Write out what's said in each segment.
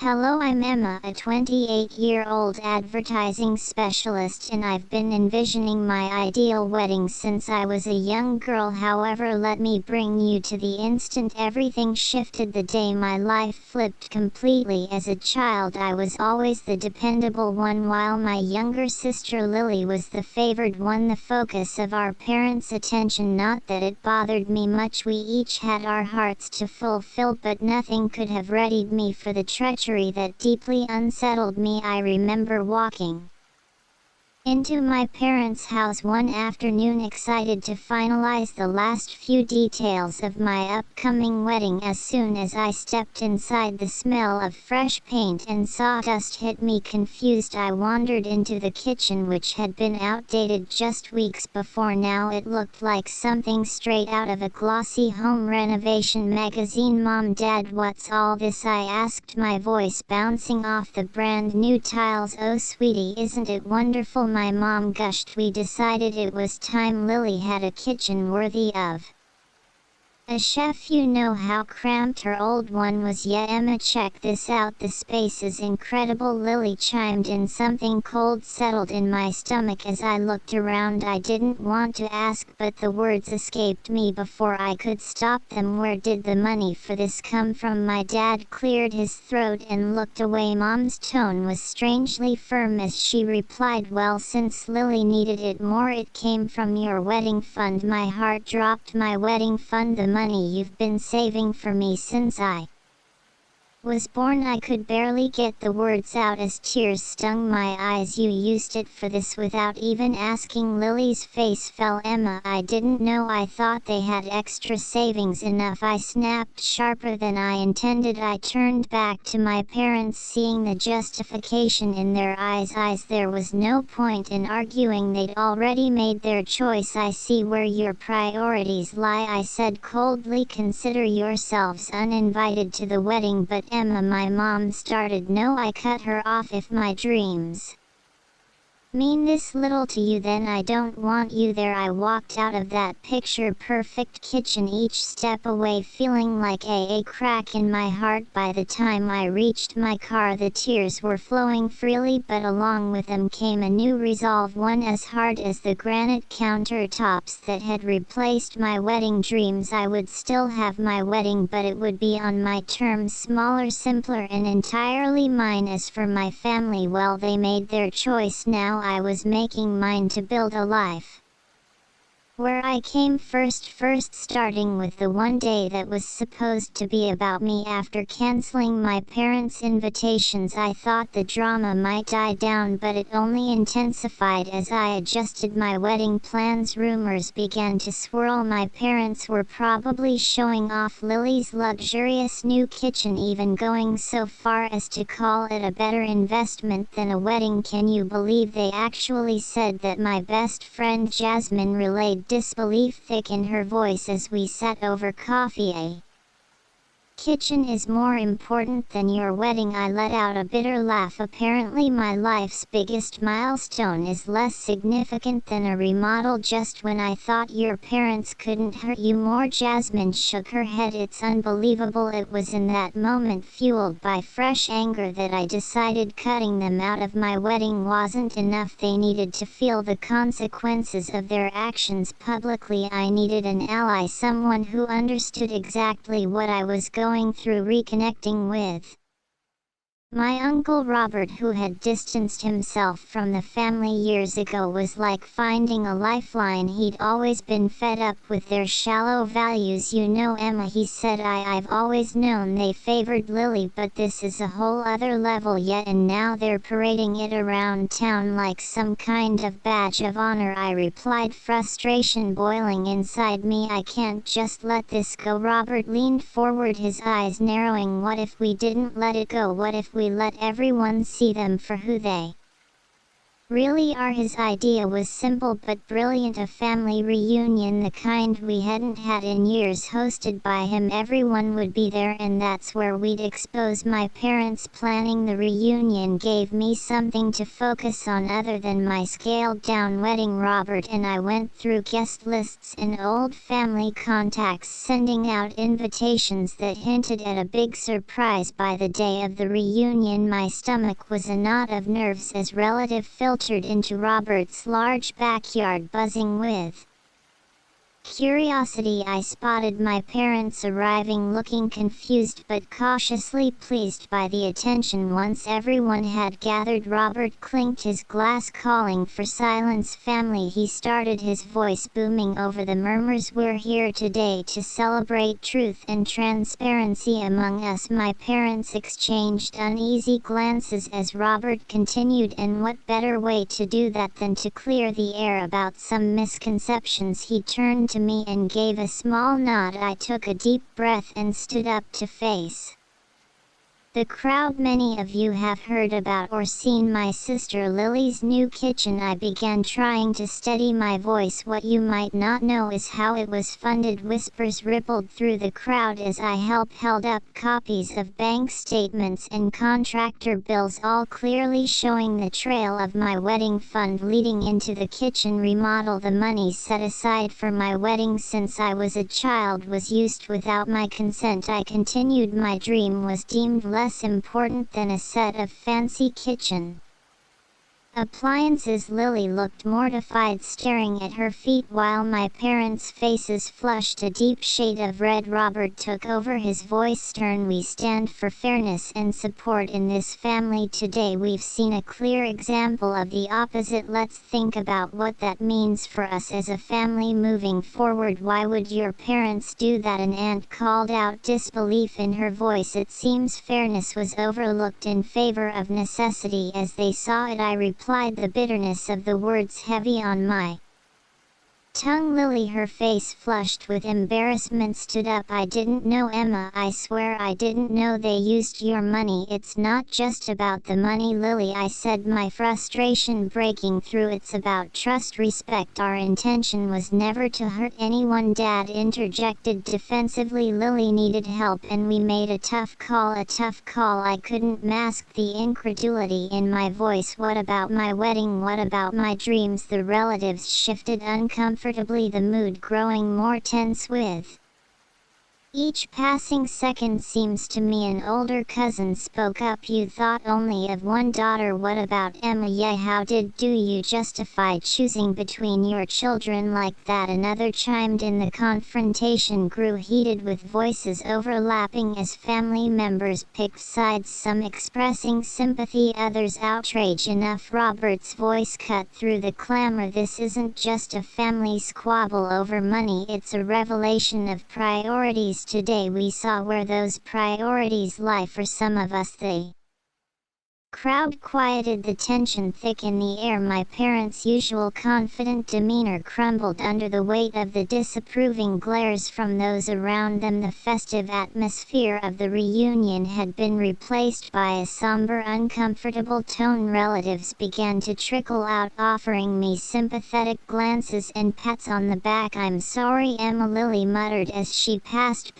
Hello, I'm Emma, a 28-year-old advertising specialist, and I've been envisioning my ideal wedding since I was a young girl. However, let me bring you to the instant everything shifted the day my life flipped completely. As a child, I was always the dependable one, while my younger sister Lily was the favored one, the focus of our parents' attention. Not that it bothered me much, we each had our hearts to fulfill, but nothing could have readied me for the treachery that deeply unsettled me. I remember walking into my parents' house one afternoon, excited to finalize the last few details of my upcoming wedding. As soon as I stepped inside, the smell of fresh paint and sawdust hit me. Confused, I wandered into the kitchen, which had been outdated just weeks before. Now it looked like something straight out of a glossy home renovation magazine. "Mom, Dad, what's all this?" I asked, my voice bouncing off the brand new tiles. "Oh, sweetie, isn't it wonderful?" my mom gushed. "We decided it was time Lily had a kitchen worthy of a chef. You know how cramped her old one was." "Yeah, Emma, check this out. The space is incredible," Lily chimed in. Something cold settled in my stomach as I looked around. I didn't want to ask, but the words escaped me before I could stop them. "Where did the money for this come from?" My dad cleared his throat and looked away. Mom's tone was strangely firm as she replied, "Well, since Lily needed it more, it came from your wedding fund." My heart dropped. "My wedding fund? The money you've been saving for me since I was born?" I could barely get the words out as tears stung my eyes. "You used it for this without even asking?" Lily's face fell. "Emma, I didn't know. I thought they had extra savings." "Enough," I snapped, sharper than I intended. I turned back to my parents, seeing the justification in their eyes. There was no point in arguing. They'd already made their choice. "I see where your priorities lie," I said coldly. "Consider yourselves uninvited to the wedding." "But Emma," my mom started. "No," I cut her off. "If my dreams mean this little to you, then I don't want you there." I walked out of that picture-perfect kitchen, each step away feeling like a crack in my heart. By the time I reached my car, the tears were flowing freely, but along with them came a new resolve, one as hard as the granite countertops that had replaced my wedding dreams. I would still have my wedding, but it would be on my terms, smaller, simpler, and entirely mine. As for my family, well, they made their choice. Now I was making mine, to build a life where I came first, starting with the one day that was supposed to be about me. After canceling my parents' invitations, I thought the drama might die down, but it only intensified as I adjusted my wedding plans. Rumors began to swirl. My parents were probably showing off Lily's luxurious new kitchen, even going so far as to call it a better investment than a wedding. Can you believe they actually said that? My best friend Jasmine relayed, disbelief thick in her voice as we sat over coffee. "A kitchen is more important than your wedding." I let out a bitter laugh. "Apparently my life's biggest milestone is less significant than a remodel. Just when I thought your parents couldn't hurt you more." Jasmine shook her head. "It's unbelievable." It was in that moment, fueled by fresh anger, that I decided cutting them out of my wedding wasn't enough. They needed to feel the consequences of their actions publicly. I needed an ally, someone who understood exactly what I was going through. Reconnecting with my uncle Robert, who had distanced himself from the family years ago, was like finding a lifeline. He'd always been fed up with their shallow values. "You know, Emma," he said, I've always known they favored Lily, but this is a whole other level yet, and now they're parading it around town like some kind of badge of honor." I replied, frustration boiling inside me. "I can't just let this go." Robert leaned forward, his eyes narrowing. "What if we didn't let it go? What if we let everyone see them for who they Really his idea was simple but brilliant, a family reunion, the kind we hadn't had in years, hosted by him. Everyone would be there and that's where we'd expose my parents. Planning the reunion gave me something to focus on other than my scaled down wedding. Robert and I went through guest lists and old family contacts, sending out invitations that hinted at a big surprise. By the day of the reunion my stomach was a knot of nerves as relative filtered into Robert's large backyard, buzzing with curiosity. I spotted my parents arriving, looking confused but cautiously pleased by the attention. Once everyone had gathered, Robert clinked his glass, calling for silence. Family, he started, his voice booming over the murmurs. We're here today to celebrate truth and transparency among us. My parents exchanged uneasy glances as Robert continued, and what better way to do that than to clear the air about some misconceptions. He turned to me and gave a small nod. I took a deep breath and stood up to face the crowd. Many of you have heard about or seen my sister Lily's new kitchen. I began, trying to steady my voice. What you might not know is how it was funded. Whispers rippled through the crowd as I held up copies of bank statements and contractor bills, all clearly showing the trail of my wedding fund leading into the kitchen remodel. The money set aside for my wedding since I was a child was used without my consent. I continued. My dream was deemed less important than a set of fancy kitchen appliances. Lily looked mortified, staring at her feet, while my parents' faces flushed a deep shade of red. Robert took over, his voice stern. We stand for fairness and support in this family. Today we've seen a clear example of the opposite. Let's think about what that means for us as a family moving forward. Why would your parents do that? An aunt called out, disbelief in her voice. It seems fairness was overlooked in favor of necessity as they saw it. I replied, the bitterness of the words heavy on my tongue. Lily, her face flushed with embarrassment, stood up. I didn't know, Emma. I swear I didn't know they used your money. It's not just about the money, Lily, I said, my frustration breaking through. It's about trust, respect. Our intention was never to hurt anyone, Dad interjected defensively. Lily needed help and we made a tough call. I couldn't mask the incredulity in my voice. What about my wedding? What about my dreams? The relatives shifted uncomfortably, the mood growing more tense with each passing second. Seems to me an older cousin spoke up. You thought only of one daughter. What about Emma? Yeah, how do you justify choosing between your children like that? Another chimed in. The confrontation grew heated, with voices overlapping as family members picked sides, some expressing sympathy, others outrage. Enough, Robert's voice cut through the clamor. This isn't just a family squabble over money, it's a revelation of priorities. Today we saw where those priorities lie. For some of us, the crowd quieted, the tension thick in the air. My parents' usual confident demeanor crumbled under the weight of the disapproving glares from those around them. The festive atmosphere of the reunion had been replaced by a somber, uncomfortable tone. Relatives began to trickle out, offering me sympathetic glances and pats on the back. I'm sorry, Emma, Lily muttered as she passed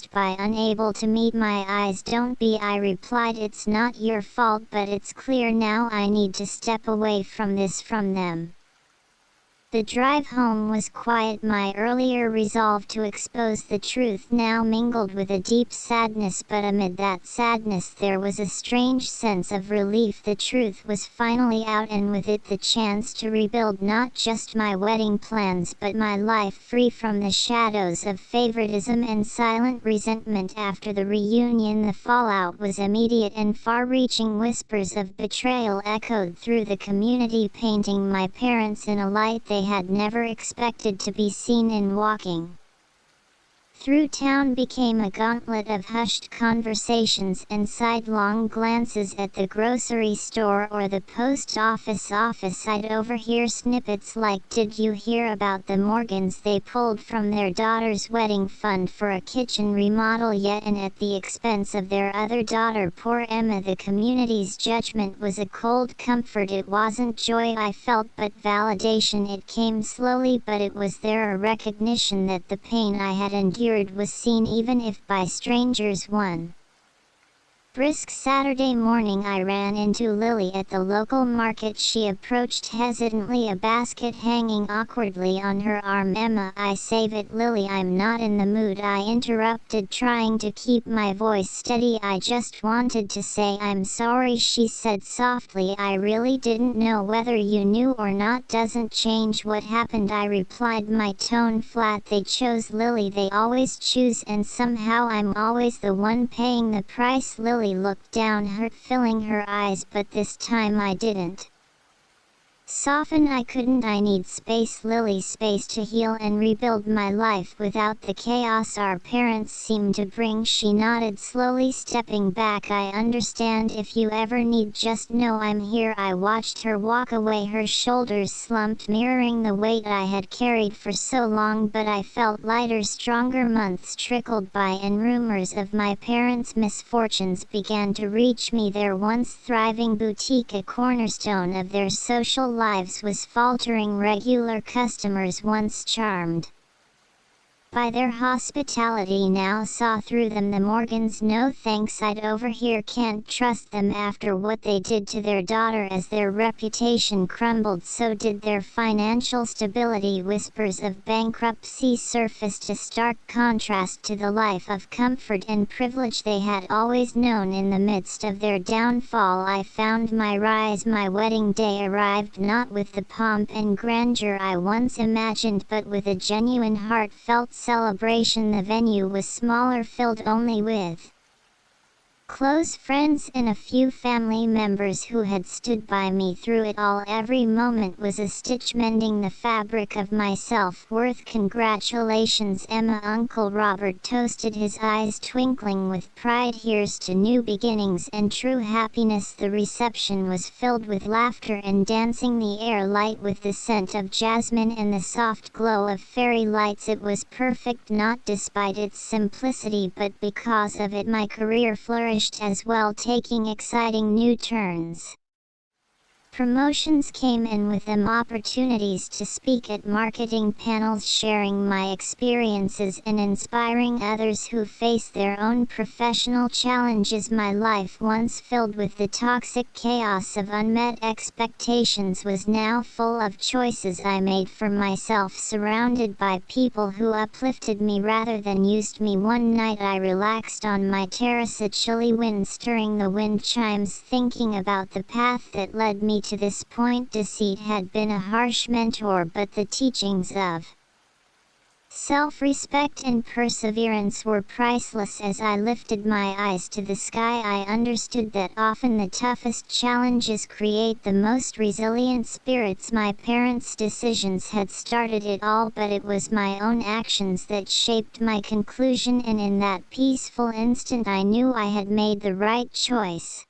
by, unable to meet my eyes. Don't be, I replied. It's not your fault, but it's clear now I need to step away from them. The drive home was quiet. My earlier resolve to expose the truth now mingled with a deep sadness, but amid that sadness there was a strange sense of relief. The truth was finally out, and with it the chance to rebuild not just my wedding plans but my life, free from the shadows of favoritism and silent resentment. After the reunion the fallout was immediate and far-reaching. Whispers of betrayal echoed through the community, painting my parents in a light they had never expected to be seen in. Walking Through town became a gauntlet of hushed conversations and sidelong glances at the grocery store or the post office. I'd overhear snippets like, "Did you hear about the Morgans? They pulled from their daughter's wedding fund for a kitchen remodel yet, and at the expense of their other daughter, poor Emma." The community's judgment was a cold comfort. It wasn't joy I felt, but validation. It came slowly, but it was there, a recognition that the pain I had endured was seen, even if by strangers. One brisk Saturday morning I ran into Lily at the local market. She approached hesitantly, a basket hanging awkwardly on her arm. "Emma, I save it." "Lily, I'm not in the mood," I interrupted, trying to keep my voice steady. "I just wanted to say I'm sorry," she said softly. "I really didn't know whether you knew or not." "Doesn't change what happened," I replied, my tone flat. "They chose Lily. They always choose, and somehow I'm always the one paying the price." Lily looked down, hurt filling her eyes, but this time I didn't soften. I couldn't. I need space, Lily, space to heal and rebuild my life without the chaos our parents seem to bring. She nodded slowly, stepping back. "I understand. If you ever need, just know I'm here." I watched her walk away, her shoulders slumped, mirroring the weight I had carried for so long, but I felt lighter, stronger. Months trickled by and rumors of my parents' misfortunes began to reach me. Their once thriving boutique, a cornerstone of their social lives, was faltering. Regular customers once charmed by their hospitality now saw through them. The Morgans, no thanks, I'd overhear. "Can't trust them after what they did to their daughter." As their reputation crumbled, so did their financial stability. Whispers of bankruptcy surfaced, a stark contrast to the life of comfort and privilege they had always known. In the midst of their downfall, I found my rise. My wedding day arrived, not with the pomp and grandeur I once imagined, but with a genuine, heartfelt celebration. The venue was smaller, filled only with close friends and a few family members who had stood by me through it all. Every moment was a stitch mending the fabric of my self-worth. "Congratulations, Emma," Uncle Robert toasted, his eyes twinkling with pride. "Here's to new beginnings and true happiness." The reception was filled with laughter and dancing, the air light with the scent of jasmine and the soft glow of fairy lights. It was perfect, not despite its simplicity, but because of it. My career flourished as well, taking exciting new turns. Promotions came, and with them opportunities to speak at marketing panels, sharing my experiences and inspiring others who face their own professional challenges. My life, once filled with the toxic chaos of unmet expectations, was now full of choices I made for myself, surrounded by people who uplifted me rather than used me. One night I relaxed on my terrace, a chilly wind stirring the wind chimes, thinking about the path that led me to this point. Deceit had been a harsh mentor, but the teachings of self-respect and perseverance were priceless. As I lifted my eyes to the sky, I understood that often the toughest challenges create the most resilient spirits. My parents' decisions had started it all, but it was my own actions that shaped my conclusion, and in that peaceful instant I knew I had made the right choice.